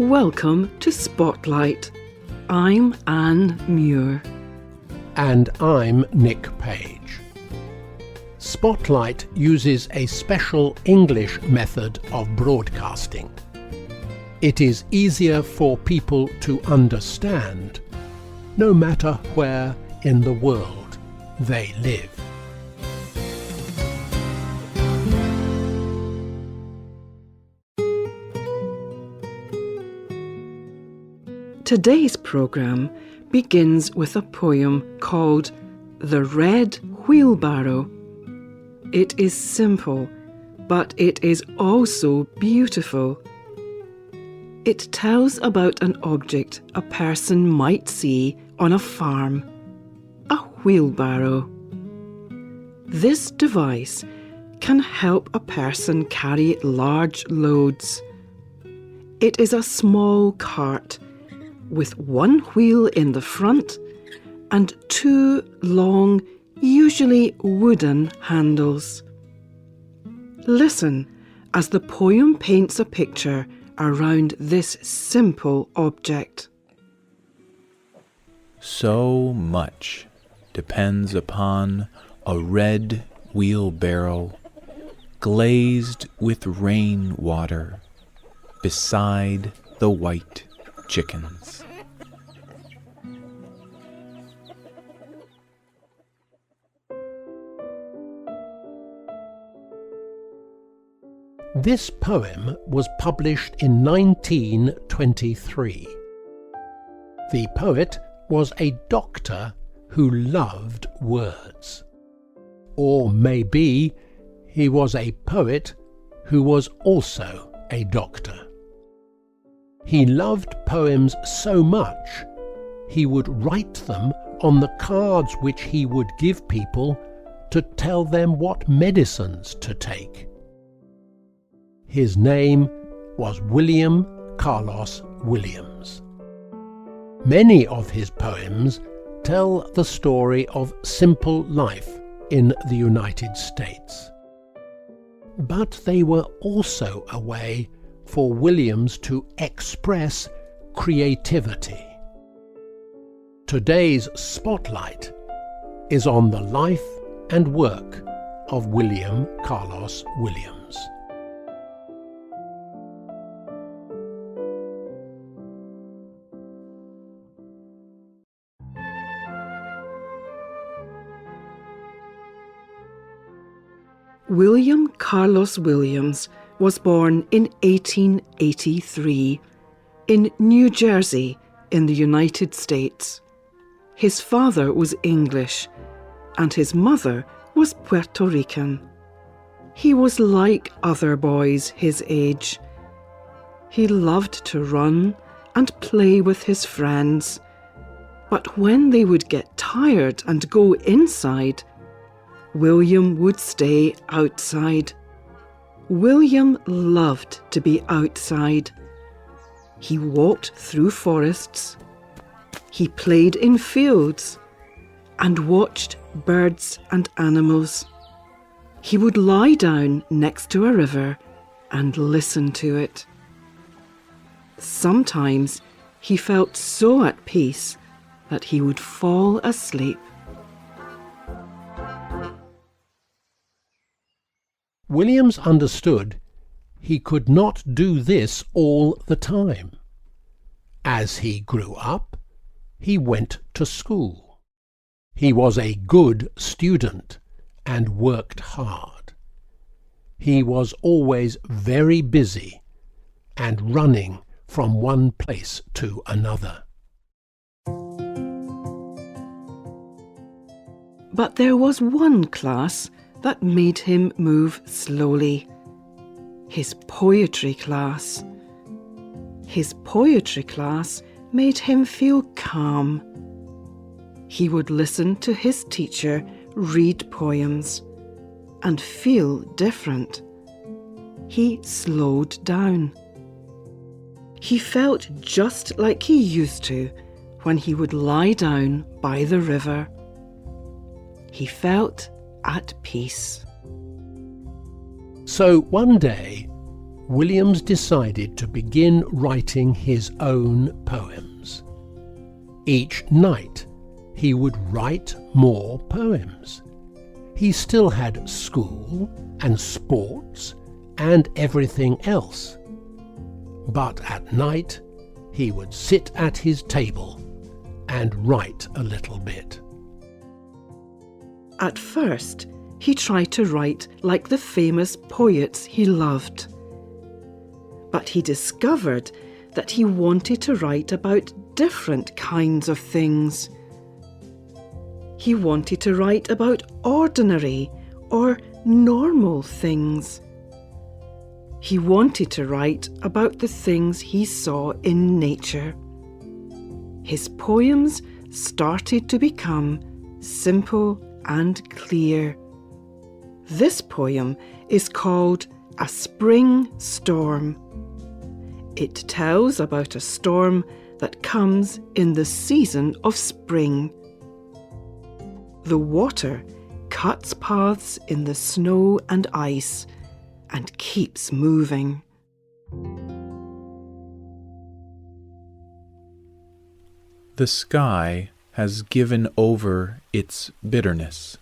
Welcome to Spotlight. I'm Anne Muir. And I'm Nick Page. Spotlight uses a special English method of broadcasting. It is easier for people to understand, no matter where in the world they live. Today's programme begins with a poem called The Red Wheelbarrow. It is simple, but it is also beautiful. It tells about an object a person might see on a farm, a wheelbarrow. This device can help a person carry large loads. It is a small cart with one wheel in the front and two long, usually wooden handles. Listen as the poem paints a picture around this simple object. So much depends upon a red wheelbarrow glazed with rainwater beside the white chickens. This poem was published in 1923. The poet was a doctor who loved words. Or maybe he was a poet who was also a doctor. He loved poems so much, he would write them on the cards which he would give people to tell them what medicines to take. His name was William Carlos Williams. Many of his poems tell the story of simple life in the United States. But they were also a way for Williams to express creativity. Today's spotlight is on the life and work of William Carlos Williams. William Carlos Williams was born in 1883 in New Jersey in the United States. His father was English and his mother was Puerto Rican. He was like other boys his age. He loved to run and play with his friends, but when they would get tired and go inside, William would stay outside. William loved to be outside. He walked through forests. He played in fields and watched birds and animals. He would lie down next to a river and listen to it. Sometimes he felt so at peace that he would fall asleep. Williams understood he could not do this all the time. As he grew up, he went to school. He was a good student and worked hard. He was always very busy and running from one place to another. But there was one class that made him move slowly. His poetry class. His poetry class made him feel calm. He would listen to his teacher read poems and feel different. He slowed down. He felt just like he used to when he would lie down by the river. He felt at peace. So one day, Williams decided to begin writing his own poems. Each night he would write more poems. He still had school and sports and everything else. But at night he would sit at his table and write a little bit. At first, he tried to write like the famous poets he loved. But he discovered that he wanted to write about different kinds of things. He wanted to write about ordinary or normal things. He wanted to write about the things he saw in nature. His poems started to become simple and clear. This poem is called A Spring Storm. It tells about a storm that comes in the season of spring. The water cuts paths in the snow and ice and keeps moving. The sky has given over its bitterness.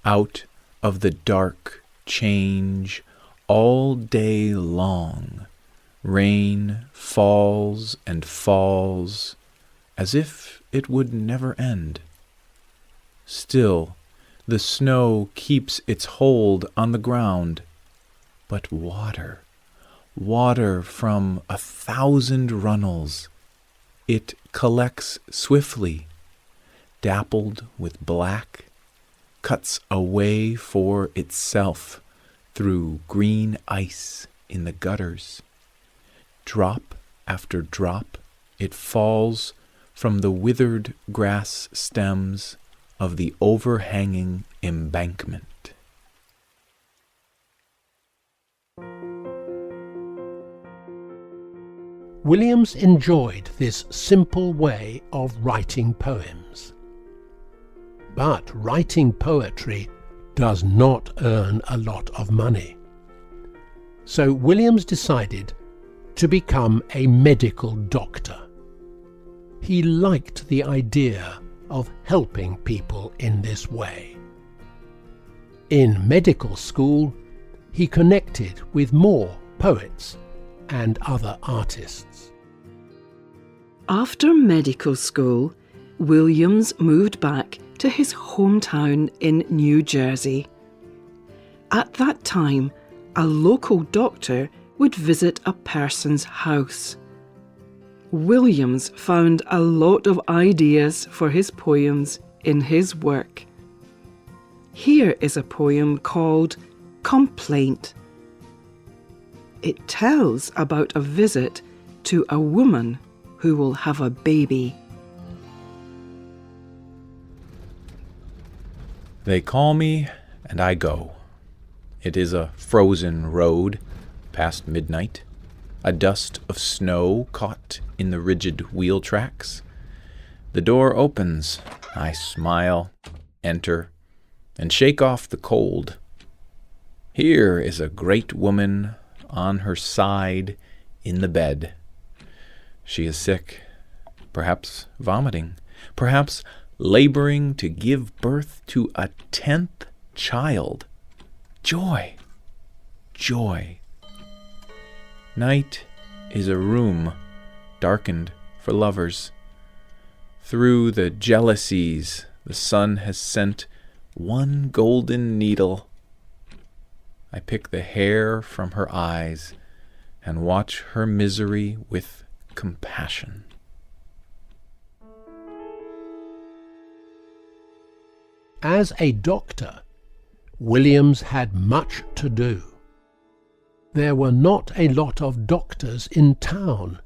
Out of the dark change all day long, rain falls and falls as if it would never end. Still, the snow keeps its hold on the ground, but water from 1,000 runnels, it collects swiftly, dappled with black, cuts a way for itself through green ice in the gutters. Drop after drop, it falls from the withered grass stems of the overhanging embankment. Williams enjoyed this simple way of writing poems. But writing poetry does not earn a lot of money. So Williams decided to become a medical doctor. He liked the idea of helping people in this way. In medical school, he connected with more poets and other artists. After medical school, Williams moved back to his hometown in New Jersey. At that time, a local doctor would visit a person's house. Williams found a lot of ideas for his poems in his work. Here is a poem called Complaint. It tells about a visit to a woman who will have a baby. They call me, and I go. It is a frozen road past midnight, a dust of snow caught in the rigid wheel tracks. The door opens. I smile, enter, and shake off the cold. Here is a great woman on her side in the bed. She is sick, perhaps vomiting, perhaps laboring to give birth to a 10th child. Joy, joy. Night is a room darkened for lovers. Through the jealousies, the sun has sent one golden needle. I pick the hair from her eyes and watch her misery with compassion. As a doctor, Williams had much to do. There were not a lot of doctors in town,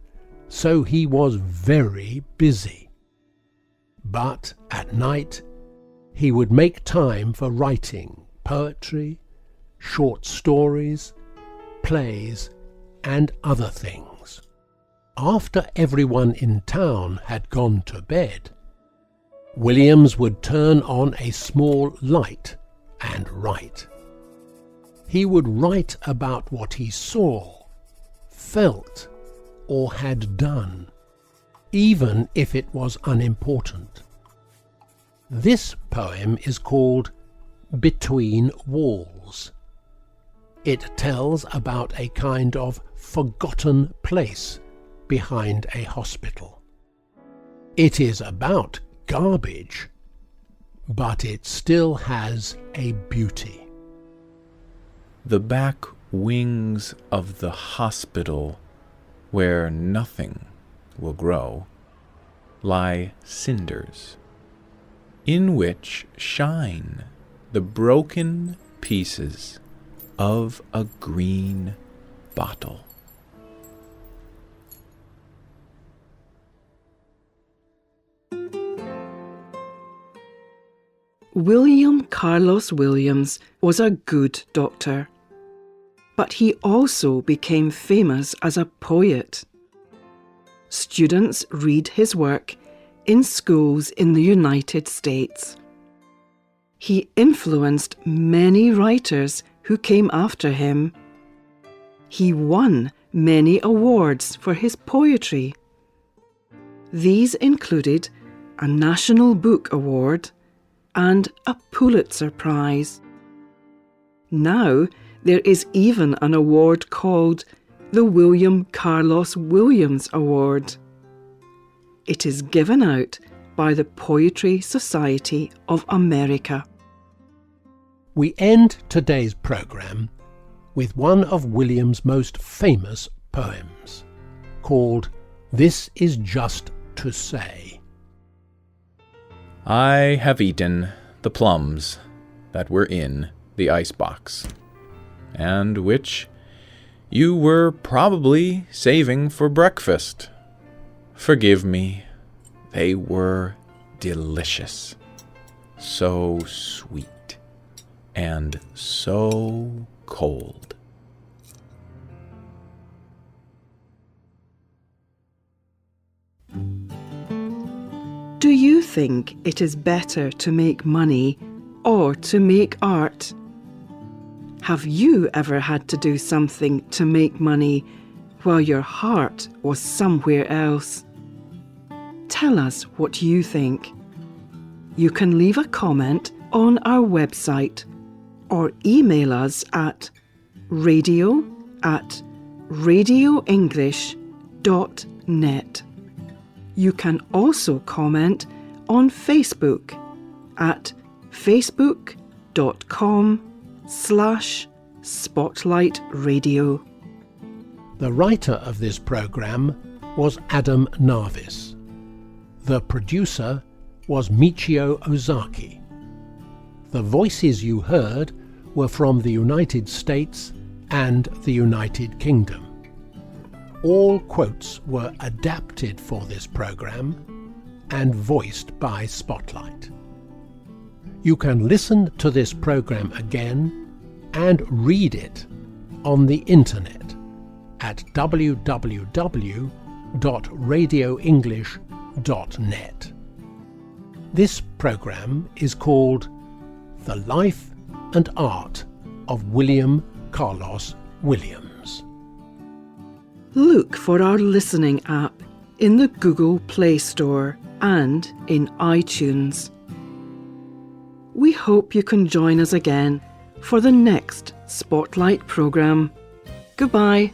so he was very busy. But at night, he would make time for writing poetry, short stories, plays, and other things. After everyone in town had gone to bed, Williams would turn on a small light and write. He would write about what he saw felt or had done, even if it was unimportant. This poem is called Between Walls. It tells about a kind of forgotten place behind a hospital. It is about garbage, but it still has a beauty. The back wings of the hospital, where nothing will grow, lie cinders, in which shine the broken pieces of a green bottle. William Carlos Williams was a good doctor, but he also became famous as a poet. Students read his work in schools in the United States. He influenced many writers who came after him. He won many awards for his poetry. These included a National Book Award and a Pulitzer Prize. Now there is even an award called the William Carlos Williams Award. It is given out by the Poetry Society of America. We end today's programme with one of William's most famous poems, called This Is Just to Say. I have eaten the plums that were in the icebox, and which you were probably saving for breakfast. Forgive me, they were delicious, so sweet, and so cold. Do you think it is better to make money or to make art? Have you ever had to do something to make money while your heart was somewhere else? Tell us what you think. You can leave a comment on our website or email us at radio@radioenglish.net. You can also comment on Facebook at facebook.com/spotlightradio. The writer of this programme was Adam Narvis. The producer was Michio Ozaki. The voices you heard were from the United States and the United Kingdom. All quotes were adapted for this programme and voiced by Spotlight. You can listen to this programme again and read it on the internet at www.radioenglish.net. This programme is called The Life and Art of William Carlos Williams. Look for our listening app in the Google Play Store and in iTunes. We hope you can join us again for the next Spotlight programme. Goodbye.